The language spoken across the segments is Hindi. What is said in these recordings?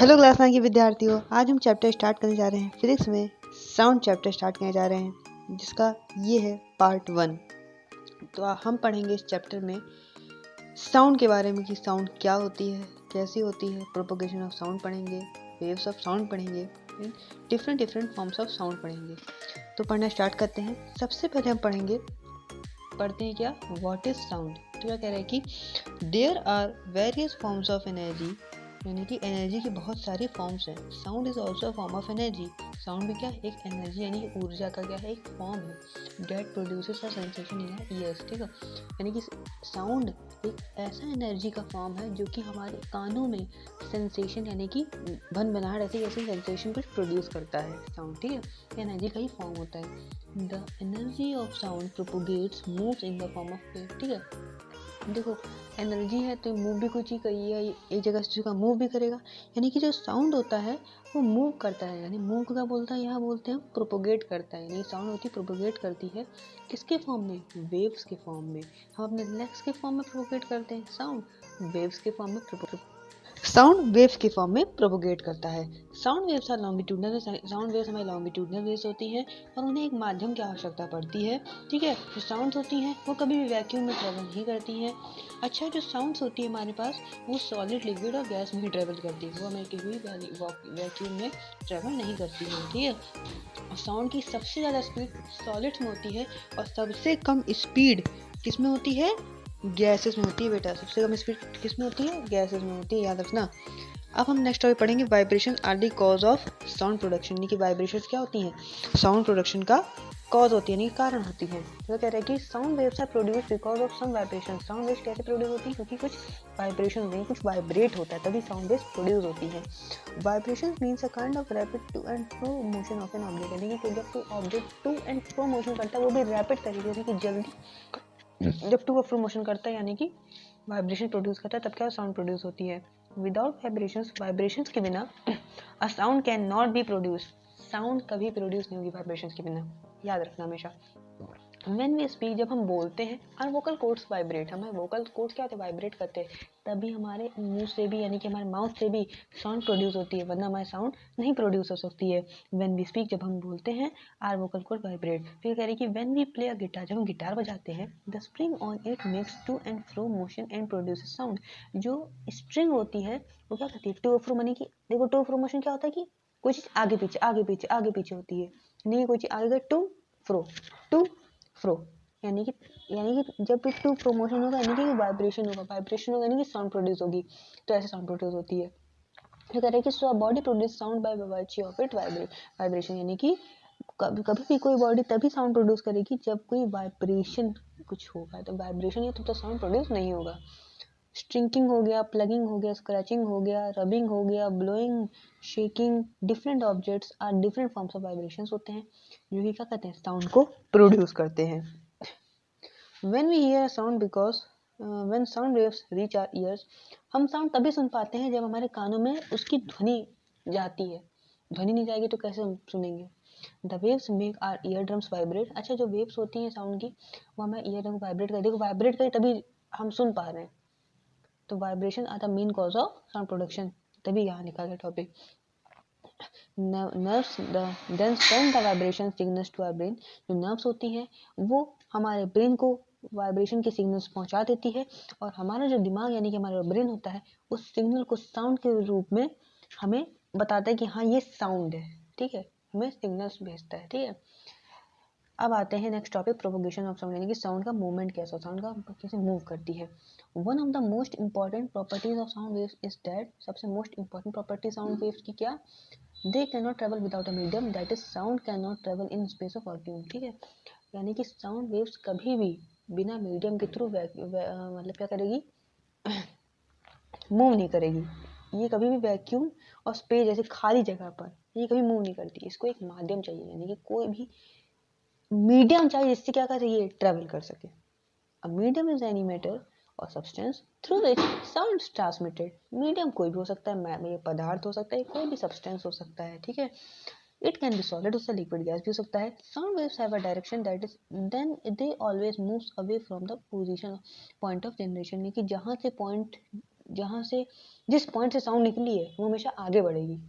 हेलो क्लास 9 के विद्यार्थियों, आज हम चैप्टर स्टार्ट करने जा रहे हैं। फिजिक्स में साउंड चैप्टर स्टार्ट करने जा रहे हैं, जिसका ये है पार्ट 1। तो हम पढ़ेंगे इस चैप्टर में साउंड के बारे में कि साउंड क्या होती है, कैसी होती है, प्रोपोगेशन ऑफ साउंड पढ़ेंगे, वेव्स ऑफ साउंड पढ़ेंगे, डिफरेंट फॉर्म्स ऑफ साउंड पढ़ेंगे। तो पढ़ना स्टार्ट करते हैं। सबसे पहले हम पढ़ते हैं क्या, व्हाट इज साउंड। तो क्या कह रहे हैं कि there are various forms of energy, यानी कि एनर्जी की बहुत सारी फॉर्म्स हैं। Sound is also a form of energy. Sound भी क्या, एक एनर्जी यानी कि ऊर्जा का क्या है, एक फॉर्म है। That produces a sensation in ears, ठीक है। यानी कि साउंड एक ऐसा एनर्जी का फॉर्म है जो कि हमारे कानों में सेंसेशन यानी कि भनभनाहट ऐसी सेंसेशन कुछ प्रोड्यूस करता है साउंड, ठीक है। एनर्जी का ही फॉर्म होता है। The energy of sound propagates moves in the form of wave, ठीक है। देखो, एनर्जी है तो मूव भी कुछ ही करिए, एक जगह से जगह मूव भी करेगा। यानी कि जो साउंड होता है वो मूव करता है, यानी मूव का बोलता है, यहाँ बोलते हैं प्रोपोगेट करता है। यानी साउंड होती प्रोपोगेट करती है किसके फॉर्म में, वेव्स के फॉर्म में। हम अपने लेग्स के फॉर्म में प्रोपोगेट करते हैं, साउंड वेव्स के फॉर्म में साउंड वेव्स के फॉर्म में प्रोपोगेट करता है। Sound waves are longitudinal, sound waves हमारी लॉन्गिट्यूडनल वेव्स होती हैं और उन्हें एक माध्यम की आवश्यकता पड़ती है, ठीक है। जो साउंड्स होती हैं वो कभी भी वैक्यूम में ट्रेवल नहीं करती हैं। अच्छा, जो साउंड्स होती है हमारे पास वो सॉलिड, लिक्विड और गैस में ही ट्रेवल करती है, वो हमें कभी भी वैक्यूम में ट्रेवल नहीं करती है, ठीक है। साउंड की सबसे ज़्यादा स्पीड सॉलिड्स में होती है और सबसे कम स्पीड किस में होती है, गैसेस में होती है बेटा। सबसे कम स्पीड किस में होती है, गैसेस में होती है, याद रखना। अब हम नेक्स्ट टॉपिक पढ़ेंगे, vibration are the cause of sound production. यानी कि वाइब्रेशंस क्या होती हैं, साउंड प्रोडक्शन का कॉज होती है, यानी कारण होती है। तो कह रहे हैं कि sound waves are produce because of some vibration. Sound waves कैसे प्रोड्यूस होती है, क्योंकि कुछ वाइब्रेशन नहीं, कुछ वाइब्रेट होता है, तभी साउंड वेव्स प्रोड्यूस होती है। Vibration means a kind of rapid to and fro motion of an object. यानी कि जब कोई object to and fro motion करता है वो भी रैपिड तरीके, यानी कि जल्दी, जब टू फ्रो मोशन करता है यानी कि वाइब्रेशन प्रोड्यूस करता है, तब क्या साउंड प्रोड्यूस होती है। विदाउट वाइब्रेशंस, वाइब्रेशंस के बिना a sound can not be produce. Sound कभी प्रोड्यूस नहीं होगी वाइब्रेशंस के बिना, याद रखना हमेशा। When we speak, जब हम बोलते हैं, our vocal cords vibrate, हमारे vocal cords क्या होते हैं, वाइब्रेट करते हैं, तभी हमारे मुंह से भी यानी कि हमारे माउथ से भी साउंड प्रोड्यूस होती है, वरना हमारी साउंड नहीं प्रोड्यूस हो सकती है। When we speak, जब हम बोलते हैं, our vocal cord vibrate। फिर कह रही कि when we play a guitar, जब हम गिटार बजाते हैं, the string on it makes to and fro motion and produces sound। जो स्ट्रिंग होती है वो क्या करती है, टू फ्रो, यानी कि देखो टू फ्रो मोशन क्या होता है कि कोई चीज आगे पीछे आगे पीछे आगे पीछे होती है, नहीं कोई चीज आगे टू फ्रो, टू फ्रो, यानी कि जब टू प्रोमोशन होगा यानी कि वाइब्रेशन होगा यानी कि साउंड प्रोड्यूस होगी। तो ऐसे साउंड प्रोड्यूस होती है। तो कह रहे हैं कि so body produce sound by virtue of it vibration. यानी कि कभी कभी भी कोई बॉडी तभी साउंड प्रोड्यूस करेगी जब कोई वाइब्रेशन कुछ होगा, तो वाइब्रेशन है तो साउंड प्रोड्यूस नहीं होगा। स्ट्रिंकिंग हो गया, प्लगिंग हो गया, स्क्रैचिंग हो गया, रबिंग हो गया, blowing, shaking, different objects are different forms of vibrations होते हैं जो कि क्या करते हैं, साउंड को प्रोड्यूस करते हैं। When we hear a sound because when sound waves reach our ears, हम साउंड तभी सुन पाते हैं जब हमारे कानों में उसकी ध्वनि जाती है। ध्वनि नहीं जाएगी तो कैसे हम सुनेंगे। The waves make our year drums vibrate. अच्छा, जो वेव्स होती हैं साउंड की वो हमारे ईयर ड्रम वाइब्रेट कर, देखो वाइब्रेट करें तभी हम सुन पा रहे हैं। तो vibration are the main cause of sound production, तभी यहाँ लिखा गया topic. Nerves then send the vibration signals to our brain. जो नर्व्स होती हैं वो हमारे ब्रेन को वाइब्रेशन के सिग्नल्स पहुंचा देती है और हमारा जो दिमाग यानी कि हमारा ब्रेन होता है उस सिग्नल को साउंड के रूप में हमें बताता है कि हाँ ये साउंड है, ठीक है, हमें सिग्नल्स भेजता है, ठीक है। अब आते हैं next topic, propagation of sound, यानी कि साउंड का मूवमेंट कैसा, साउंड का कैसे मूव करती है। One of the most important properties of sound waves is that, सबसे most important property sound waves की क्या, they cannot travel without a medium, that is sound cannot travel in space of vacuum, ठीक है। यानी कि साउंड वेव्स कभी भी बिना मीडियम के थ्रू मतलब क्या करेगी, मूव नहीं करेगी। ये कभी भी वैक्यूम और स्पेस जैसे खाली जगह पर ये कभी मूव नहीं करती, इसको एक माध्यम चाहिए, यानी कि कोई भी मीडियम चाहिए जिससे क्या कर ये ट्रेवल कर सके। A medium is any matter or substance through which sound is transmitted। Medium कोई भी हो सकता है, ये पदार्थ हो सकता है, कोई भी सब्सटेंस हो सकता है, ठीक है। इट कैन बी सॉलिड, उससे लिक्विड गैस भी हो सकता है। Sound waves have a direction that is then they always moves away from the position point of generation, यानी कि जहाँ से पॉइंट जहाँ से जिस पॉइंट से साउंड निकली है वो हमेशा आगे बढ़ेगी।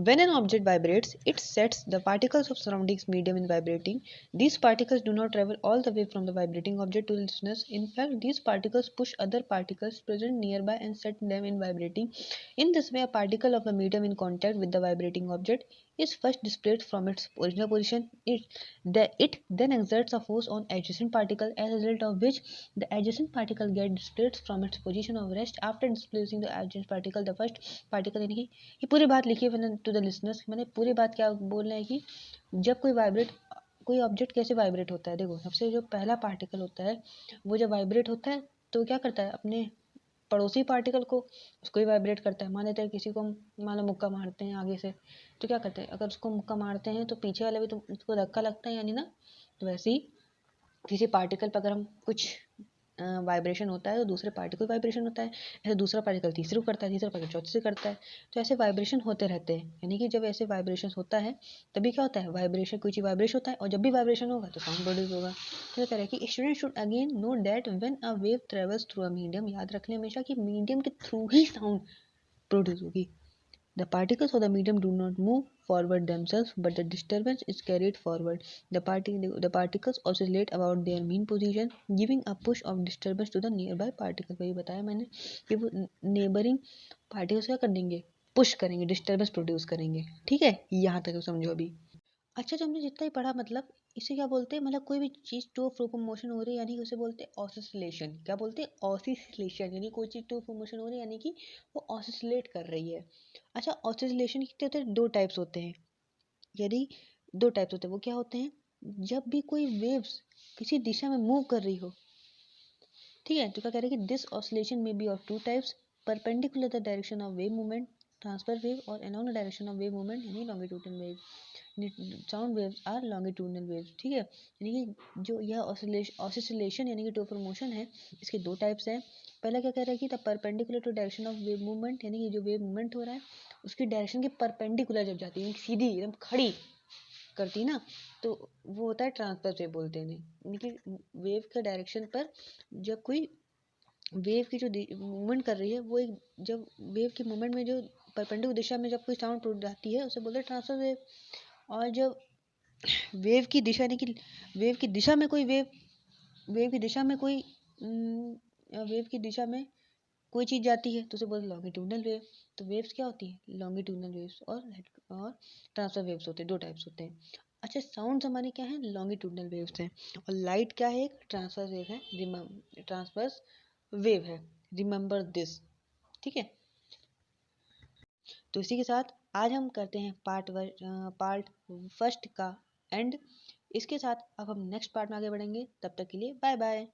When an object vibrates, it sets the particles of surroundings medium in vibrating. These particles do not travel all the way from the vibrating object to the listeners. In fact, these particles push other particles present nearby and set them in vibrating. In this way, a particle of the medium in contact with the vibrating object is first displaced from its original position. It then exerts a force on adjacent particle, as a result of which the adjacent particle gets displaced from its position of rest. After displacing the adjacent particle, the first particle यानी कि ये पूरी बात लिखी है मैंने टू द लिसनर्स। मैंने पूरी बात क्या बोल रहे हैं कि जब कोई ऑब्जेक्ट कैसे वाइब्रेट होता है। देखो, सबसे जो पहला पार्टिकल होता है वो जब वाइब्रेट होता है तो क्या करता है, अपने पड़ोसी पार्टिकल को उसको ही वाइब्रेट करता है। मान लेते हैं किसी को मान लो मुक्का मारते हैं आगे से, तो क्या करते हैं, अगर उसको मुक्का मारते हैं तो पीछे वाले भी तो उसको धक्का लगता है यानी ना। तो वैसे ही किसी पार्टिकल पर अगर हम कुछ वाइब्रेशन होता है तो दूसरे पार्टिकल वाइब्रेशन होता है, ऐसे दूसरा पार्टिकल तीसरे को करता है, तीसरा पार्टिकल चौथे से करता है। तो ऐसे वाइब्रेशन होते रहते हैं, यानी कि जब ऐसे वाइब्रेशन होता है तभी क्या होता है, वाइब्रेशन, कोई चीज़ वाइब्रेशन होता है और जब भी वाइब्रेशन होगा तो साउंड प्रोड्यूस होगा। तो कह रहा है कि student should again know that when a wave travels through a medium, याद रख लें हमेशा कि मीडियम के थ्रू ही साउंड प्रोड्यूस होगी। The particles of the medium do not move forward themselves, but the disturbance is carried forward. The particles oscillate about their mean position, giving a push of disturbance to the nearby particle. वही बताया मैंने कि वो नेबरिंग पार्टिकल्स क्या कर देंगे, पुश करेंगे, डिस्टर्बेंस प्रोड्यूस करेंगे। ठीक है, यहाँ तक समझो अभी। अच्छा, जो हमने जितना ही पढ़ा, मतलब इसे क्या बोलते हैं, मतलब कोई भी चीज़ टू ऑफ फ्लो मोशन हो रही है यानी कि उसे बोलते हैं ऑसिलेशन। क्या बोलते हैं, ऑसिलेशन, यानी कोई चीज़ टू ऑफ मोशन हो रही है यानी कि वो ऑसिलेट कर रही है। अच्छा, ऑसिलेशन कितने होते हैं, दो टाइप्स होते हैं। यदि दो टाइप्स होते हैं वो क्या होते हैं, जब भी कोई वेव्स किसी दिशा में मूव कर रही हो, ठीक है, तो क्या कह रहे हैं कि दिस ऑसिलेशन में be of two types, perpendicular the direction of wave movement, transverse wave, और along the direction of wave movement यानी longitudinal wave. Sound waves are longitudinal waves. ठीक है, यानी कि जो यह ऑसिलेशन यानी कि टू ऑफ मोशन है, इसके दो टाइप्स हैं। पहला क्या कह रहा है कि the perpendicular to direction of wave movement, यानी कि जो वेव मूवमेंट हो रहा है उसकी डायरेक्शन के परपेंडिकुलर जब जाती है, सीधी एकदम खड़ी करती ना, तो वो होता है ट्रांसफर वेव बोलते हैं। यानी कि वेव के डायरेक्शन पर जब कोई वेव की जो मूवमेंट कर रही है वो एक, जब वेव की मूवमेंट में जो परपेंडिकुलर दिशा में जब कोई साउंड प्रोड्यूस आती है उसे बोलते हैं ट्रांसफर वेव। और जब वेव की दिशा यानी कि वेव की दिशा में कोई वेव की दिशा में कोई वेव की दिशा में कोई चीज़ जाती है तो उसे बोलते हैं लॉन्गिट्यूडनल वेव। तो वेव्स क्या होती हैं, लॉन्गिट्यूडनल वेव्स और ट्रांसफर वेव्स होते हैं, दो टाइप्स होते हैं। अच्छा, साउंड हमारे क्या है, लॉन्गिट्यूडनल वेव्स हैं, और लाइट क्या है, एक ट्रांसफर वेव है, ट्रांसवर्स वेव है, रिमेंबर दिस। ठीक है, तो इसी के साथ आज हम करते हैं पार्ट फर्स्ट का एंड। इसके साथ अब हम नेक्स्ट पार्ट में आगे बढ़ेंगे, तब तक के लिए बाय बाय।